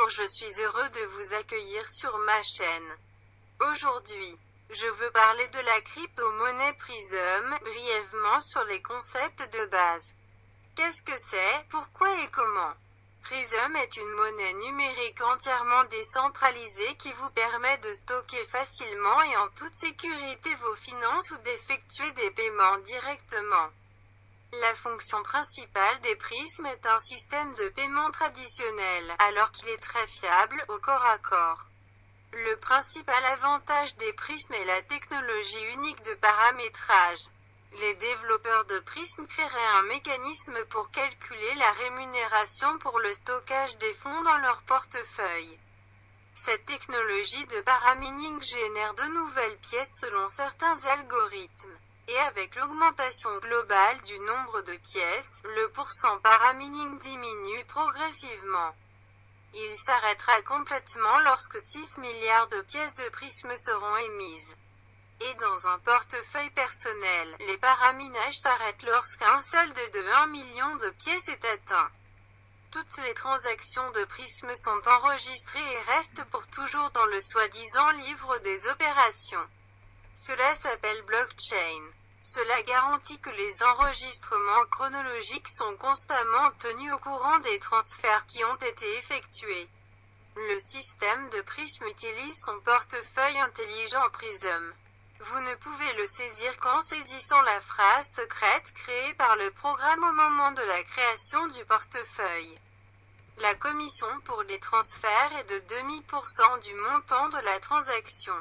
Bonjour, je suis heureux de vous accueillir sur ma chaîne. Aujourd'hui, je veux parler de la crypto-monnaie Prism, brièvement sur les concepts de base. Qu'est-ce que c'est, pourquoi et comment? Prism est une monnaie numérique entièrement décentralisée qui vous permet de stocker facilement et en toute sécurité vos finances ou d'effectuer des paiements directement. La fonction principale des prismes est un système de paiement traditionnel, alors qu'il est très fiable, au corps à corps. Le principal avantage des prismes est la technologie unique de paramétrage. Les développeurs de prismes créeraient un mécanisme pour calculer la rémunération pour le stockage des fonds dans leur portefeuille. Cette technologie de paramining génère de nouvelles pièces selon certains algorithmes. Et avec l'augmentation globale du nombre de pièces, le pourcent paramining diminue progressivement. Il s'arrêtera complètement lorsque 6 milliards de pièces de prisme seront émises. Et dans un portefeuille personnel, les paraminages s'arrêtent lorsqu'un solde de 1 million de pièces est atteint. Toutes les transactions de prisme sont enregistrées et restent pour toujours dans le soi-disant livre des opérations. Cela s'appelle blockchain. Cela garantit que les enregistrements chronologiques sont constamment tenus au courant des transferts qui ont été effectués. Le système de Prism utilise son portefeuille intelligent Prism. Vous ne pouvez le saisir qu'en saisissant la phrase secrète créée par le programme au moment de la création du portefeuille. La commission pour les transferts est de 0,5% du montant de la transaction.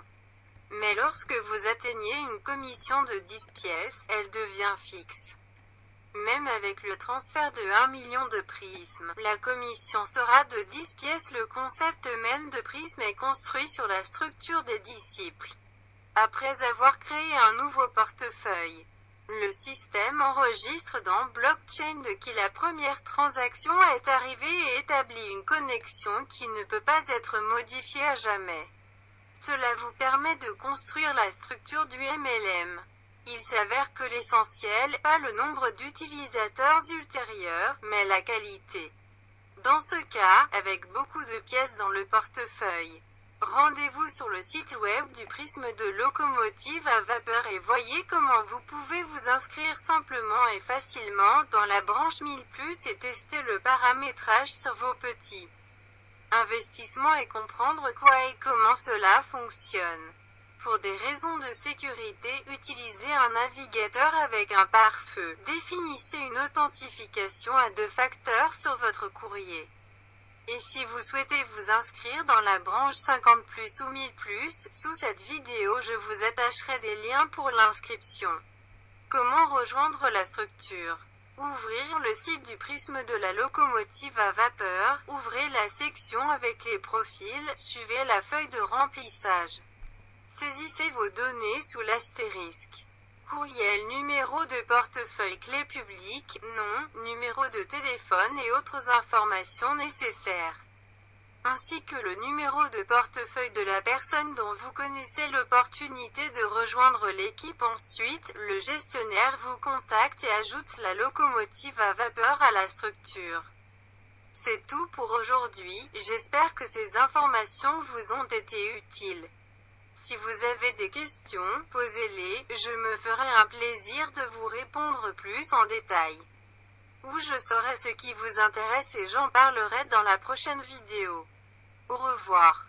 Mais lorsque vous atteignez une commission de 10 pièces, elle devient fixe. Même avec le transfert de 1 million de prismes, la commission sera de 10 pièces. Le concept même de prisme est construit sur la structure des disciples. Après avoir créé un nouveau portefeuille, le système enregistre dans blockchain de qui la première transaction est arrivée et établit une connexion qui ne peut pas être modifiée à jamais. Cela vous permet de construire la structure du MLM. Il s'avère que l'essentiel n'est pas le nombre d'utilisateurs ultérieurs, mais la qualité. Dans ce cas, avec beaucoup de pièces dans le portefeuille, rendez-vous sur le site web du prisme de locomotive à vapeur et voyez comment vous pouvez vous inscrire simplement et facilement dans la branche 1000+ et tester le paramétrage sur vos petits investissements et comprendre quoi et comment cela fonctionne. Pour des raisons de sécurité, utilisez un navigateur avec un pare-feu. Définissez une authentification à 2 facteurs sur votre courrier. Et si vous souhaitez vous inscrire dans la branche 50+ ou 1000+, sous cette vidéo je vous attacherai des liens pour l'inscription. Comment rejoindre la structure? Ouvrir le site du prisme de la locomotive à vapeur, ouvrez la section avec les profils, suivez la feuille de remplissage. Saisissez vos données sous l'astérisque. Courriel, numéro de portefeuille, clé publique, nom, numéro de téléphone et autres informations nécessaires. Ainsi que le numéro de portefeuille de la personne dont vous connaissez l'opportunité de rejoindre l'équipe. Ensuite, le gestionnaire vous contacte et ajoute la locomotive à vapeur à la structure. C'est tout pour aujourd'hui, j'espère que ces informations vous ont été utiles. Si vous avez des questions, posez-les, je me ferai un plaisir de vous répondre plus en détail. Ou je saurai ce qui vous intéresse et j'en parlerai dans la prochaine vidéo. Au revoir.